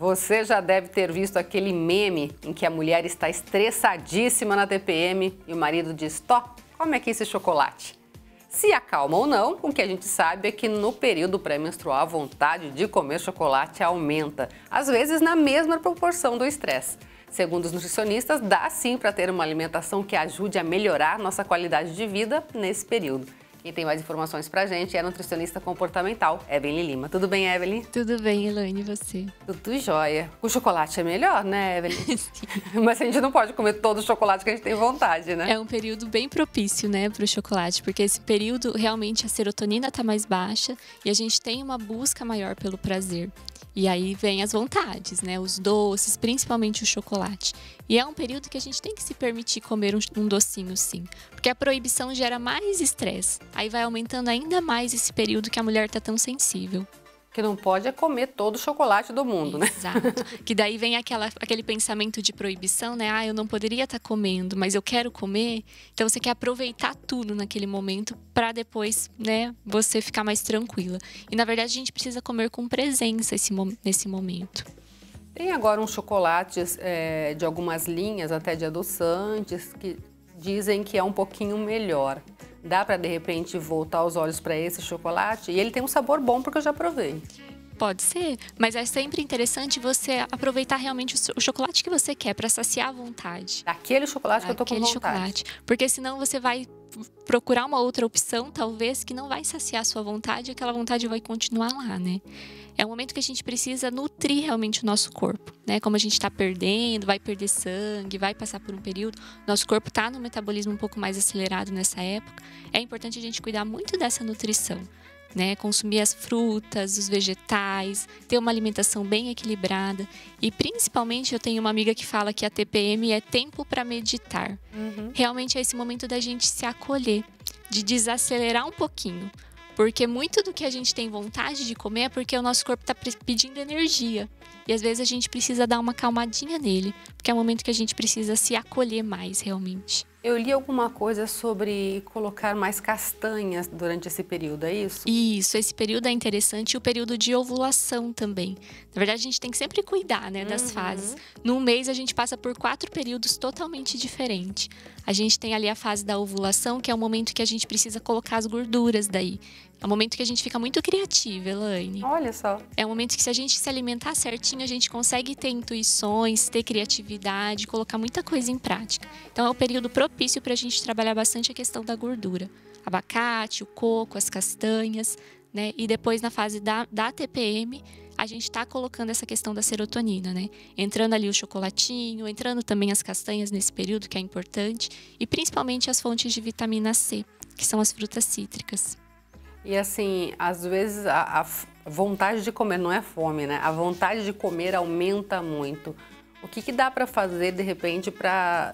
Você já deve ter visto aquele meme em que a mulher está estressadíssima na TPM e o marido diz: Tó, come aqui esse chocolate. Se acalma ou não, o que a gente sabe é que no período pré-menstrual a vontade de comer chocolate aumenta, às vezes na mesma proporção do estresse. Segundo os nutricionistas, dá sim para ter uma alimentação que ajude a melhorar nossa qualidade de vida nesse período. Quem tem mais informações pra gente é a nutricionista comportamental, Evelyn Lima. Tudo bem, Evelyn? Tudo bem, Elaine, e você? Tudo jóia. O chocolate é melhor, né, Evelyn? Mas a gente não pode comer todo o chocolate que a gente tem vontade, né? É um período bem propício, né, para o chocolate, porque esse período realmente a serotonina está mais baixa e a gente tem uma busca maior pelo prazer. E aí vem as vontades, né, os doces, principalmente o chocolate. E é um período que a gente tem que se permitir comer um docinho, sim, porque a proibição gera mais estresse. Aí vai aumentando ainda mais esse período que a mulher está tão sensível. O que não pode é comer todo o chocolate do mundo, né? Exato. Que daí vem aquele pensamento de proibição, né? Ah, eu não poderia estar comendo, mas eu quero comer. Então você quer aproveitar tudo naquele momento para depois, né, você ficar mais tranquila. E na verdade a gente precisa comer com presença nesse momento. Tem agora uns chocolates de algumas linhas, até de adoçantes, que dizem que é um pouquinho melhor. Dá para, de repente, voltar os olhos para esse chocolate? E ele tem um sabor bom, porque eu já provei. Pode ser, mas é sempre interessante você aproveitar realmente o chocolate que você quer para saciar a vontade. Daquele chocolate que eu tô com vontade. Chocolate, porque senão você vai procurar uma outra opção, talvez, que não vai saciar a sua vontade e aquela vontade vai continuar lá, né? É um momento que a gente precisa nutrir realmente o nosso corpo, né? Como a gente está perdendo, vai perder sangue, vai passar por um período, nosso corpo está no metabolismo um pouco mais acelerado nessa época. É importante a gente cuidar muito dessa nutrição, né? Consumir as frutas, os vegetais, ter uma alimentação bem equilibrada. E principalmente eu tenho uma amiga que fala que a TPM é tempo para meditar. Realmente é esse momento da gente se acolher, de desacelerar um pouquinho. Porque muito do que a gente tem vontade de comer é porque o nosso corpo está pedindo energia. E às vezes a gente precisa dar uma calmadinha nele, porque é o momento que a gente precisa se acolher mais realmente. Eu li alguma coisa sobre colocar mais castanhas durante esse período, é isso? Isso, esse período é interessante e o período de ovulação também. Na verdade, a gente tem que sempre cuidar, né, das fases. Num mês, a gente passa por 4 períodos totalmente diferentes. A gente tem ali a fase da ovulação, que é o momento que a gente precisa colocar as gorduras daí. É um momento que a gente fica muito criativa, Elaine. Olha só. É um momento que, se a gente se alimentar certinho, a gente consegue ter intuições, ter criatividade, colocar muita coisa em prática. Então, é um período propício para a gente trabalhar bastante a questão da gordura. Abacate, o coco, as castanhas, né? E depois, na fase da TPM, a gente está colocando essa questão da serotonina, né? Entrando ali o chocolatinho, entrando também as castanhas nesse período, que é importante. E principalmente as fontes de vitamina C, que são as frutas cítricas. E assim, às vezes a vontade de comer não é fome, né? A vontade de comer aumenta muito. O que dá para fazer, de repente, para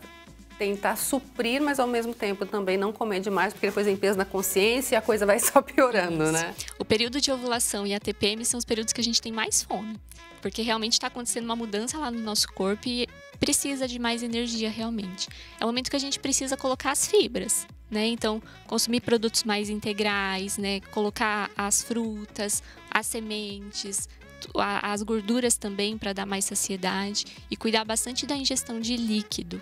tentar suprir, mas ao mesmo tempo também não comer demais, porque depois vem peso na consciência e a coisa vai só piorando, né? O período de ovulação e a TPM são os períodos que a gente tem mais fome, porque realmente está acontecendo uma mudança lá no nosso corpo e precisa de mais energia realmente. É o momento que a gente precisa colocar as fibras, né? Então, consumir produtos mais integrais, né? Colocar as frutas, as sementes, as gorduras também para dar mais saciedade e cuidar bastante da ingestão de líquido.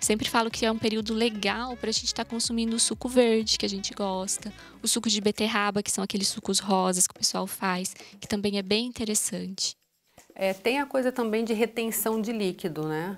Sempre falo que é um período legal para a gente estar consumindo o suco verde, que a gente gosta, o suco de beterraba, que são aqueles sucos rosas que o pessoal faz, que também é bem interessante. Tem a coisa também de retenção de líquido, né?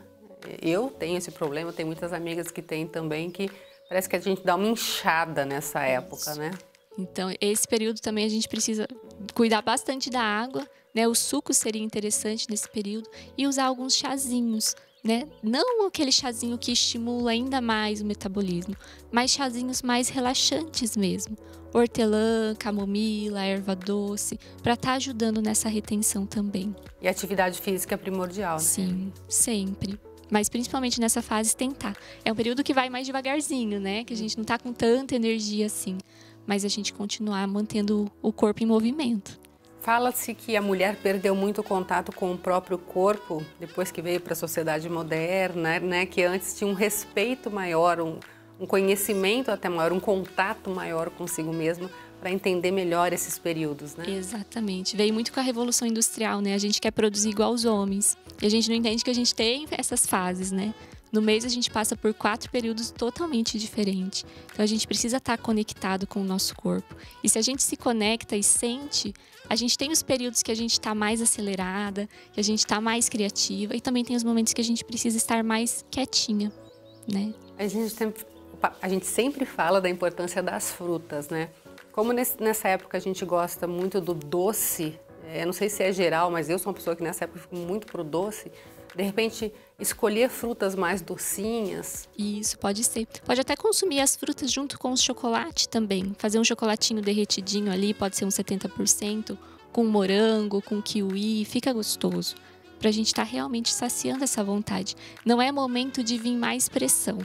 Eu tenho esse problema, tem muitas amigas que têm também, que parece que a gente dá uma inchada nessa época, né? Então, esse período também a gente precisa cuidar bastante da água, né? O suco seria interessante nesse período e usar alguns chazinhos, né? Não aquele chazinho que estimula ainda mais o metabolismo, mas chazinhos mais relaxantes mesmo. Hortelã, camomila, erva doce, para estar ajudando nessa retenção também. E atividade física é primordial, né? Sim, sempre. Mas principalmente nessa fase tentar. É um período que vai mais devagarzinho, né? Que a gente não tá com tanta energia assim. Mas a gente continuar mantendo o corpo em movimento. Fala-se que a mulher perdeu muito contato com o próprio corpo depois que veio para a sociedade moderna, né? Que antes tinha um respeito maior, um conhecimento até maior, um contato maior consigo mesma. para entender melhor esses períodos, né? Exatamente. Veio muito com a Revolução Industrial, né? A gente quer produzir igual os homens. E a gente não entende que a gente tem essas fases, né? No mês a gente passa por 4 períodos totalmente diferentes. Então a gente precisa estar conectado com o nosso corpo. E se a gente se conecta e sente, a gente tem os períodos que a gente está mais acelerada, que a gente está mais criativa, e também tem os momentos que a gente precisa estar mais quietinha, né? A gente sempre fala da importância das frutas, né? Como nessa época a gente gosta muito do doce, eu não sei se é geral, mas eu sou uma pessoa que nessa época fico muito pro doce. De repente, escolher frutas mais docinhas. Isso, pode ser. Pode até consumir as frutas junto com o chocolate também. Fazer um chocolatinho derretidinho ali, pode ser um 70%, com morango, com kiwi, fica gostoso. Pra gente estar realmente saciando essa vontade. Não é momento de vir mais pressão.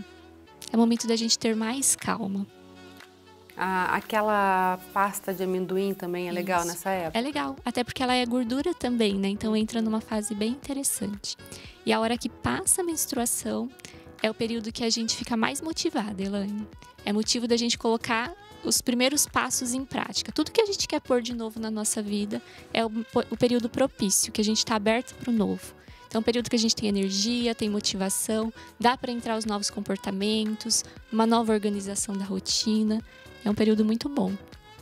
É momento da gente ter mais calma. Aquela pasta de amendoim também é legal nessa época? É legal, até porque ela é gordura também, né? Então entra numa fase bem interessante. E a hora que passa a menstruação é o período que a gente fica mais motivada, Elaine. É motivo da gente colocar os primeiros passos em prática. Tudo que a gente quer pôr de novo na nossa vida é o período propício, que a gente está aberto para o novo. Então, é um período que a gente tem energia, tem motivação, dá para entrar os novos comportamentos, uma nova organização da rotina. É um período muito bom.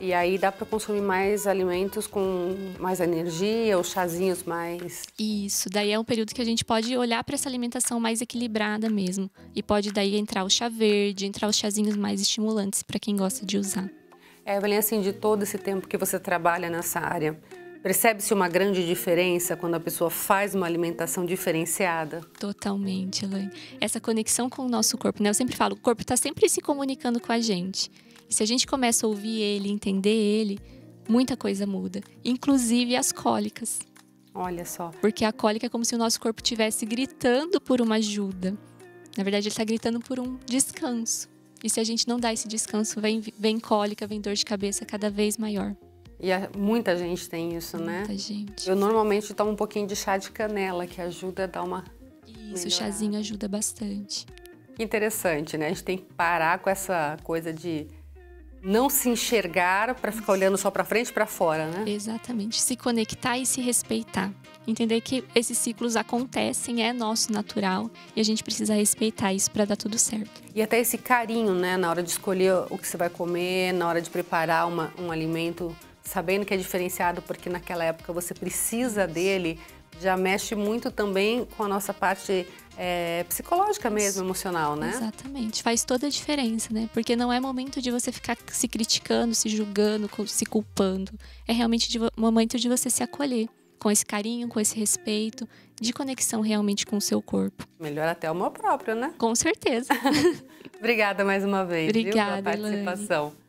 E aí dá para consumir mais alimentos com mais energia, os chazinhos mais... Isso, daí é um período que a gente pode olhar para essa alimentação mais equilibrada mesmo. E pode daí entrar o chá verde, entrar os chazinhos mais estimulantes para quem gosta de usar. Evelyn, assim, de todo esse tempo que você trabalha nessa área, percebe-se uma grande diferença quando a pessoa faz uma alimentação diferenciada? Totalmente, Elaine. Essa conexão com o nosso corpo, né? Eu sempre falo, o corpo está sempre se comunicando com a gente. E se a gente começa a ouvir ele, entender ele, muita coisa muda. Inclusive as cólicas. Olha só. Porque a cólica é como se o nosso corpo estivesse gritando por uma ajuda. Na verdade, ele está gritando por um descanso. E se a gente não dá esse descanso, vem cólica, vem dor de cabeça cada vez maior. E muita gente tem isso, né? Muita gente. Eu normalmente tomo um pouquinho de chá de canela, que ajuda a dar uma... Isso, o chazinho ajuda bastante. Que interessante, né? A gente tem que parar com essa coisa de não se enxergar para ficar olhando só para frente e para fora, né? Exatamente. Se conectar e se respeitar. Entender que esses ciclos acontecem, é nosso natural e a gente precisa respeitar isso para dar tudo certo. E até esse carinho, né? Na hora de escolher o que você vai comer, na hora de preparar um alimento, sabendo que é diferenciado porque naquela época você precisa dele, já mexe muito também com a nossa parte psicológica mesmo, emocional, né? Exatamente. Faz toda a diferença, né? Porque não é momento de você ficar se criticando, se julgando, se culpando. É realmente momento de você se acolher com esse carinho, com esse respeito, de conexão realmente com o seu corpo. Melhor até o meu próprio, né? Com certeza. Obrigada mais uma vez, Obrigada, pela participação. Elaine.